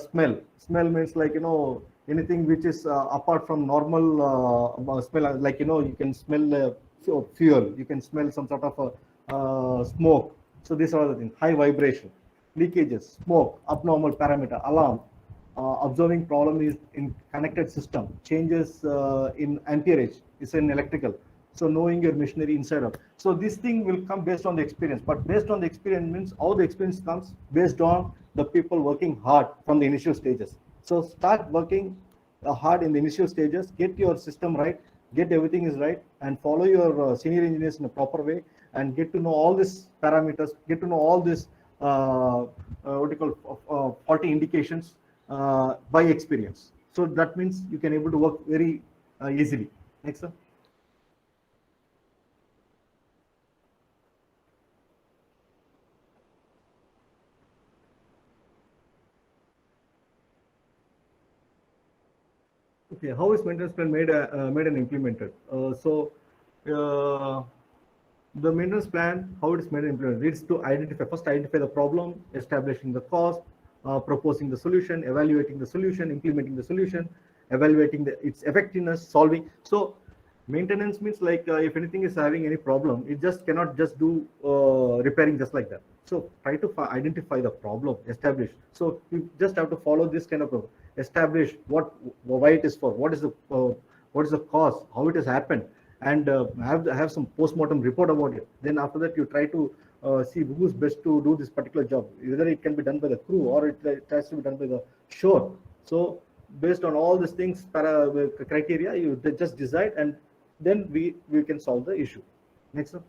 Smell means like, anything which is apart from normal smell, like, you can smell fuel, you can smell some sort of smoke. So these are the things. High vibration, leakages, smoke, abnormal parameter, alarm. Observing problem is in connected system, changes in amperage is in electrical. So knowing your machinery inside out. So this thing will come based on the experience, but based on the experience means how the experience comes based on the people working hard from the initial stages. So start working hard in the initial stages, get your system right, get everything is right, and follow your senior engineers in a proper way, and get to know all these parameters, get to know all this what you call faulty indications by experience. So that means you can able to work very easily. Next, sir. Okay, how is maintenance plan made and implemented? The maintenance plan, how it is made and implemented, leads to identify the problem, establishing the cause, proposing the solution, evaluating the solution, implementing the solution, evaluating its effectiveness, solving. So maintenance means like if anything is having any problem, it just cannot just do repairing just like that. So try to identify the problem, establish. So you just have to follow this kind of establish why it is for, what is the cause, how it has happened, and have some post-mortem report about it. Then after that, you try to see who's best to do this particular job. Either it can be done by the crew or it has to be done by the shore. So based on all these things, criteria, you just decide, and then we can solve the issue. Next one.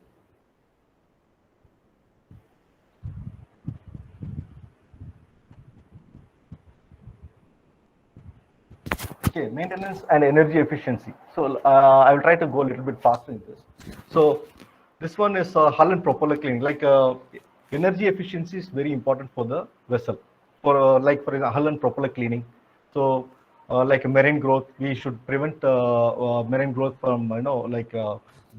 Okay, maintenance and energy efficiency. So I will try to go a little bit faster in this. So this one is hull and propeller cleaning. Like energy efficiency is very important for the vessel. For like for example, hull and propeller cleaning. So like marine growth, we should prevent marine growth from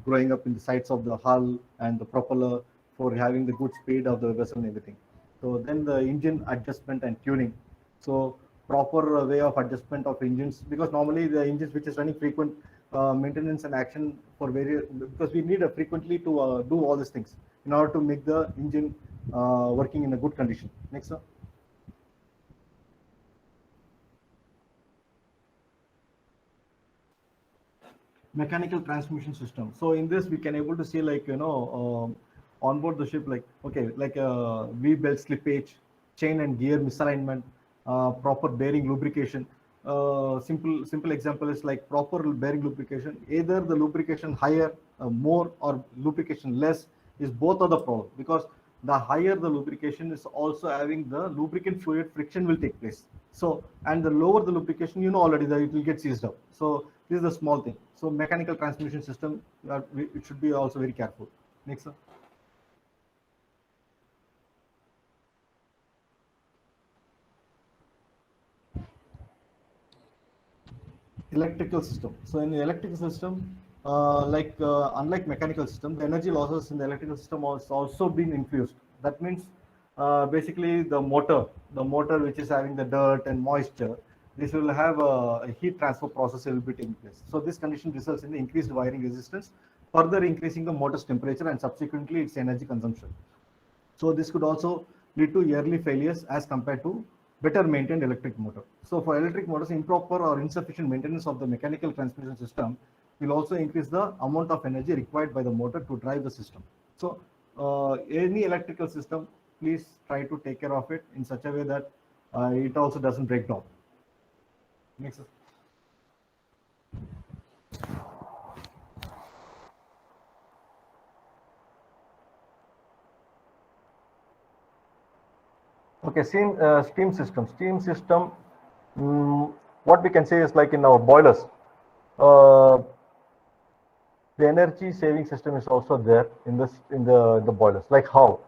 growing up in the sides of the hull and the propeller for having the good speed of the vessel and everything. So then the engine adjustment and tuning. So proper way of adjustment of engines, because normally the engines which is running frequent maintenance and action for various, because we need frequently to do all these things in order to make the engine working in a good condition. Next, sir. Mechanical transmission system. So in this we can able to see like on board the ship, like okay, like V belt slippage, chain and gear misalignment, proper bearing lubrication. Simple example is like proper bearing lubrication. Either the lubrication higher, more, or lubrication less is both of the problem, because the higher the lubrication is also having the lubricant fluid friction will take place. So, and the lower the lubrication, already that it will get seized up. So this is the small thing. So mechanical transmission system, it should be also very careful. Next, sir. Electrical system. So in the electrical system, unlike mechanical system, the energy losses in the electrical system also been infused. That means basically the motor which is having the dirt and moisture, this will have a heat transfer process will be taking place. So this condition results in the increased wiring resistance, further increasing the motor's temperature and subsequently its energy consumption. So this could also lead to yearly failures as compared to better maintained electric motor. So for electric motors, improper or insufficient maintenance of the mechanical transmission system will also increase the amount of energy required by the motor to drive the system. So any electrical system, please try to take care of it in such a way that it also doesn't break down. Next. Okay, steam system. Steam system, what we can say is like in our boilers, the energy saving system is also there in the boilers. Like how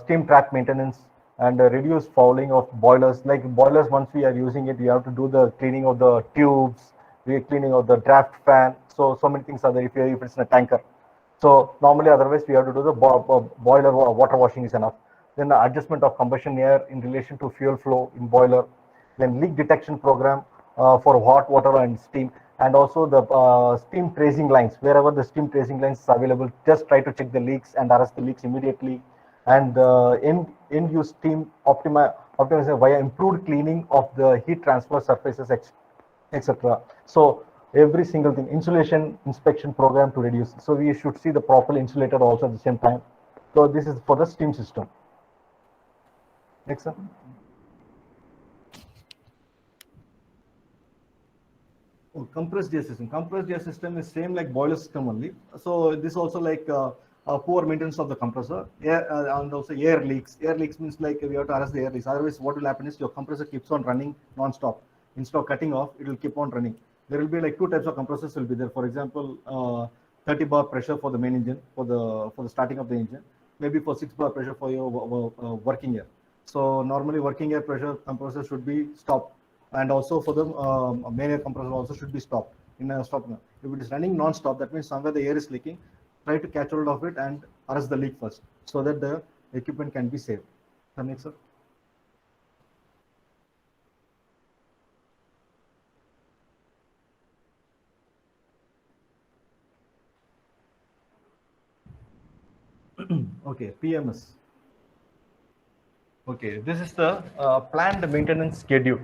steam trap maintenance and reduce fouling of boilers. Like boilers, once we are using it, we have to do the cleaning of the tubes, cleaning of the draft fan. So many things are there if it's in a tanker. So normally, otherwise we have to do the boiler water washing is enough. then the adjustment of combustion air in relation to fuel flow in boiler, then leak detection program for hot water and steam, and also the steam tracing lines. Wherever the steam tracing lines is available, just try to check the leaks and arrest the leaks immediately. And end use steam optimization via improved cleaning of the heat transfer surfaces, etc. So every single thing, insulation inspection program to reduce. So we should see the properly insulated also at the same time. So this is for the steam system. Next, sir. Oh, compressed air system. Compressed air system is same like boiler system only. So this also like poor maintenance of the compressor. And also air leaks. Air leaks means like we have to arrest the air leaks. Otherwise, what will happen is your compressor keeps on running non-stop. Instead of cutting off, it will keep on running. There will be like two types of compressors will be there. For example, 30 bar pressure for the main engine for the starting of the engine. Maybe for 6 bar pressure for your working air. So normally working air pressure compressor should be stopped. And also for the main air compressor also should be stopped in a stop. If it is running non-stop, that means somewhere the air is leaking. Try to catch hold of it and arrest the leak first, so that the equipment can be saved. Next, sir. Okay, PMS. Okay, this is the planned maintenance schedule.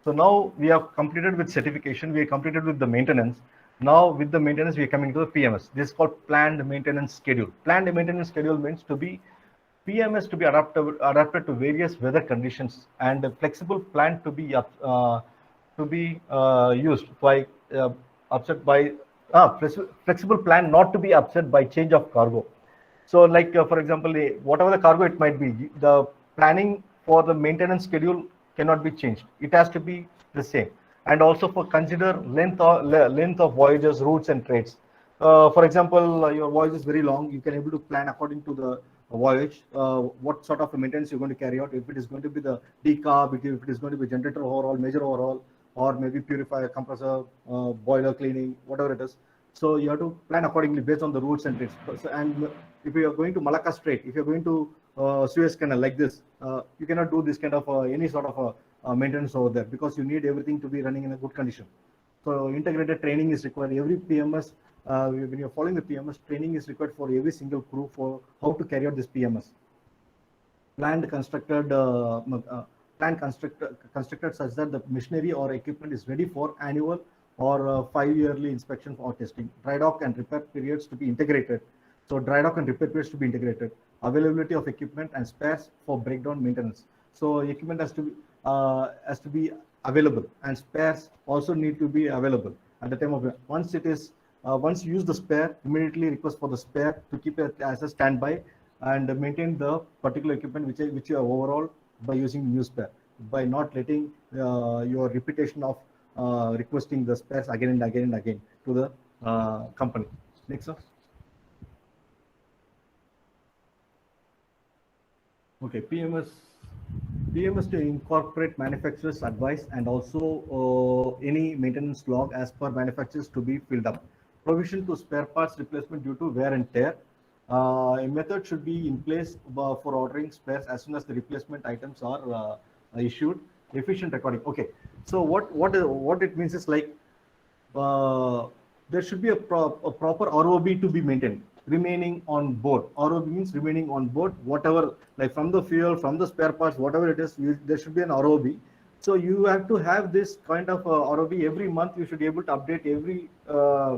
So now we have completed with certification, we are completed with the maintenance. Now with the maintenance, we are coming to the PMS. This is called planned maintenance schedule. Planned maintenance schedule means to be PMS to be adapted to various weather conditions, and a flexible plan to be used by upset by flexible plan not to be upset by change of cargo. So like for example, whatever the cargo it might be, the planning for the maintenance schedule cannot be changed. It has to be the same. And also for consider length of voyages, routes and trades. For example, your voyage is very long. You can able to plan according to the voyage, what sort of maintenance you're going to carry out. If it is going to be the decarb, if it is going to be generator overhaul, major overhaul, or maybe purifier, compressor, boiler cleaning, whatever it is. So you have to plan accordingly based on the routes and trades. And if you are going to Malacca Strait, if you're going to Suez Canal like this, you cannot do this kind of any sort of maintenance over there, because you need everything to be running in a good condition. So integrated training is required. Every PMS, when you're following the PMS, training is required for every single crew for how to carry out this PMS. Planned constructed such that the machinery or equipment is ready for annual or 5-yearly inspection or testing. Dry dock and repair periods to be integrated. So dry dock and repair periods to be integrated. Availability of equipment and spares for breakdown maintenance. So equipment has to be available, and spares also need to be available at the time of once you use the spare, immediately request for the spare to keep it as a standby and maintain the particular equipment which you have overall by using new spare, by not letting your repetition of requesting the spares again and again and again to the company. Next, sir. Okay, PMS to incorporate manufacturer's advice and also any maintenance log as per manufacturers to be filled up. Provision to spare parts replacement due to wear and tear. A method should be in place for ordering spares as soon as the replacement items are issued. Efficient recording. Okay, so what it means is like there should be a proper ROB to be maintained. Remaining on board. ROB means remaining on board, whatever, like from the fuel, from the spare parts, whatever it is, there should be an ROB. So you have to have this kind of ROB every month. You should be able to update every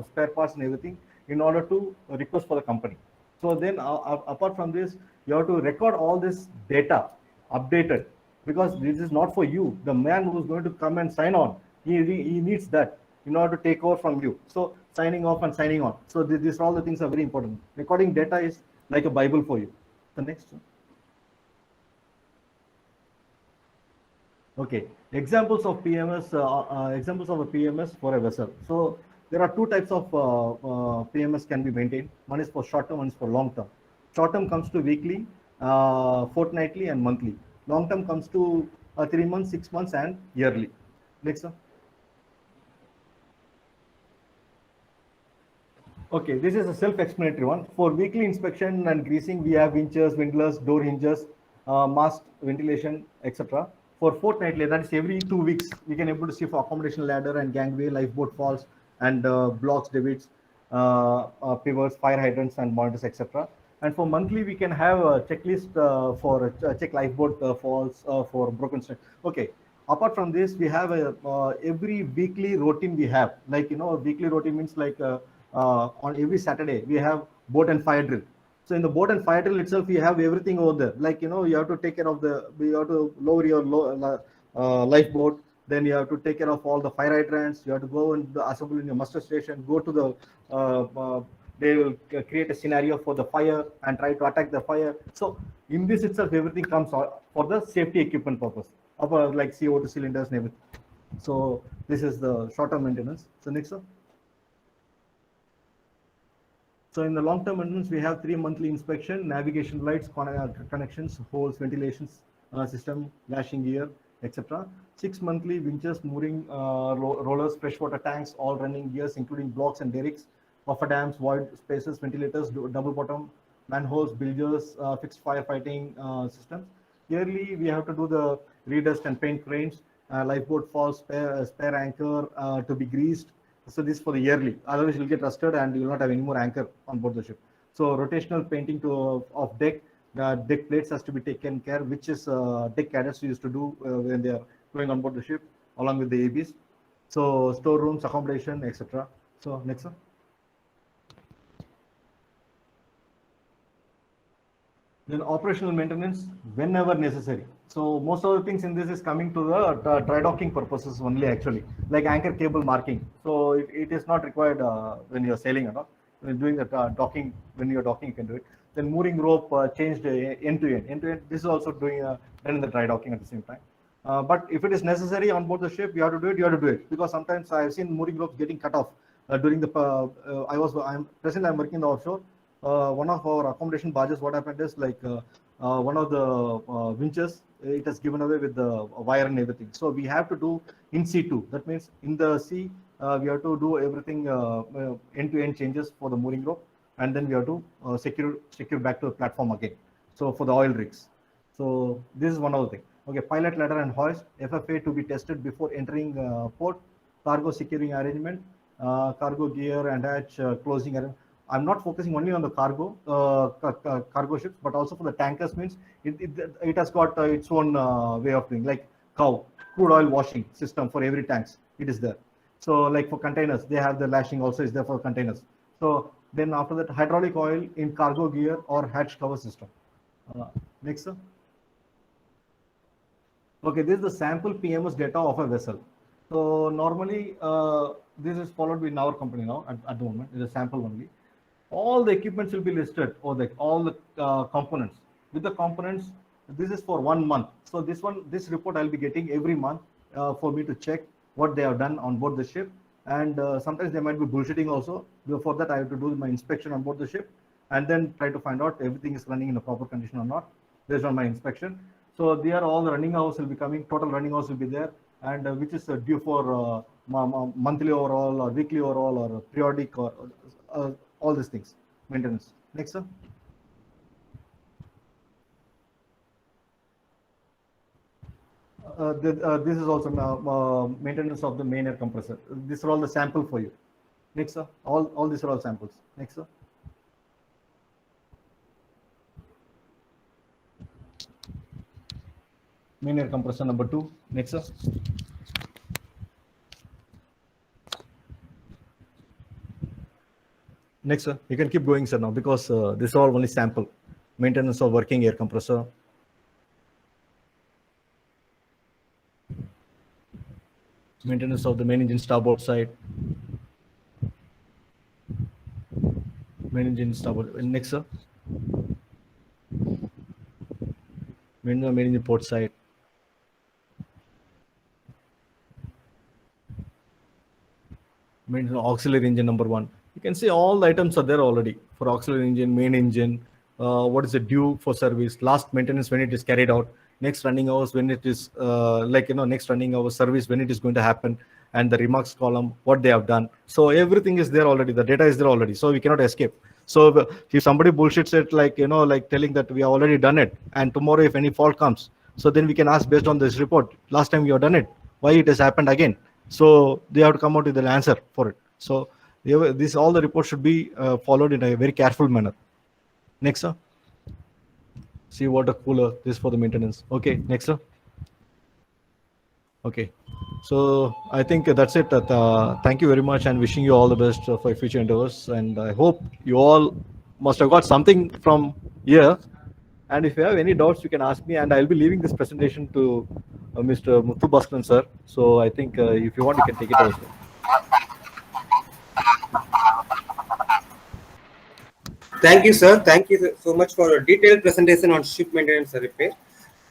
spare parts and everything in order to request for the company. So then apart from this, you have to record all this data updated, because this is not for you. The man who is going to come and sign on, he needs that in order to take over from you. So signing off and signing on. So these all the things are very important. Recording data is like a Bible for you. The next one. Okay, examples of PMS. Examples of a PMS for a vessel. So there are two types of PMS can be maintained. One is for short term, one is for long term. Short term comes to weekly, fortnightly, and monthly. Long term comes to 3 months, 6 months, and yearly. Next one. Okay, this is a self-explanatory one. For weekly inspection and greasing, we have winches, windlass, door hinges, mast, ventilation, etc. For fortnightly, that is every 2 weeks, we can able to see for accommodation ladder and gangway, lifeboat falls, and blocks, divots, pivots, fire hydrants, and monitors, etc. And for monthly, we can have a checklist for check lifeboat falls for broken string. Okay. Apart from this, we have a every weekly routine we have. Like, a weekly routine means like on every Saturday we have boat and fire drill. So in the boat and fire drill itself, you have everything over there. Like, you have to take care of you have to lower your lifeboat. Then you have to take care of all the fire hydrants. You have to go and assemble in your muster station. Go to the they will create a scenario for the fire and try to attack the fire. So in this itself, everything comes out for the safety equipment purpose of like CO2 cylinders and everything. So this is the short-term maintenance. So next one. So in the long-term maintenance, we have 3 monthly inspection, navigation lights, connections, holes, ventilations system, lashing gear, etc. 6 monthly winches, mooring, rollers, freshwater tanks, all running gears, including blocks and derricks, buffer dams, void spaces, ventilators, double bottom, manholes, bilges, fixed firefighting systems. Yearly, we have to do the redust and paint cranes, lifeboat falls, spare anchor to be greased. So this for the yearly. Otherwise, you'll get rusted and you will not have any more anchor on board the ship. So rotational painting of deck. Deck plates has to be taken care, which is deck cadets used to do when they are going on board the ship, along with the ABs. So storerooms, accommodation, etc. So next one. Then operational maintenance whenever necessary. So most of the things in this is coming to the dry docking purposes only, actually, like anchor cable marking. So it is not required when you're sailing or not. When doing the docking, when you're docking, you can do it. Then mooring rope changed end to end. End to end. This is also doing done in the dry docking at the same time. But if it is necessary on board the ship, you have to do it. You have to do it, because sometimes I've seen mooring ropes getting cut off during the. I'm working in the offshore. One of our accommodation barges, what happened is like one of the winches, it has given away with the wire and everything. So we have to do in situ. That means in the sea, we have to do everything end-to-end changes for the mooring rope, and then we have to secure back to the platform again. So for the oil rigs. So this is one other thing. Okay, pilot ladder and hoist, FFA to be tested before entering port, cargo securing arrangement, cargo gear and hatch closing arrangement. I'm not focusing only on the cargo ships, but also for the tankers. Means it has got its own way of doing, like crude oil washing system for every tanks. It is there. So like for containers, they have the lashing also is there for containers. So then after that, hydraulic oil in cargo gear or hatch cover system. Next, sir. Okay, this is the sample PMS data of a vessel. So normally this is followed in our company now at the moment. It's a sample only. All the equipments will be listed, or all the components. With the components, this is for 1 month. So this report I'll be getting every month for me to check what they have done on board the ship. And sometimes they might be bullshitting also. Before that, I have to do my inspection on board the ship, and then try to find out everything is running in a proper condition or not based on my inspection. So there, all the running hours will be coming. Total running hours will be there, and which is due for monthly overall or weekly overall or periodic or all these things, maintenance. Next, sir. This is also maintenance of the main air compressor. These are all the sample for you. Next, sir. All these are all samples. Next, sir. Main air compressor number 2. Next, sir. Next, sir. You can keep going, sir, now, because this is all only sample. Maintenance of working air compressor. Maintenance of the main engine starboard side. Main engine starboard. Next, sir. Main engine port side. Main auxiliary engine number 1. You can see all the items are there already for auxiliary engine, main engine. What is the due for service? Last maintenance when it is carried out. Next running hours when it is next running hours service when it is going to happen. and the remarks column, what they have done. So everything is there already. The data is there already. So we cannot escape. So if somebody bullshits it, like, like telling that we have already done it, and tomorrow if any fault comes, so then we can ask based on this report, last time we have done it, why it has happened again. So they have to come out with an answer for it. So all the reports should be followed in a very careful manner. Next, sir. See water cooler, this for the maintenance. Okay, next, sir. Okay, so I think that's it. Thank you very much, and wishing you all the best for future endeavors. And I hope you all must have got something from here. And if you have any doubts, you can ask me, and I'll be leaving this presentation to Mr. Muthu Bhaskaran, sir. So I think if you want, you can take it also. Thank you, sir. Thank you so much for a detailed presentation on ship maintenance and repair.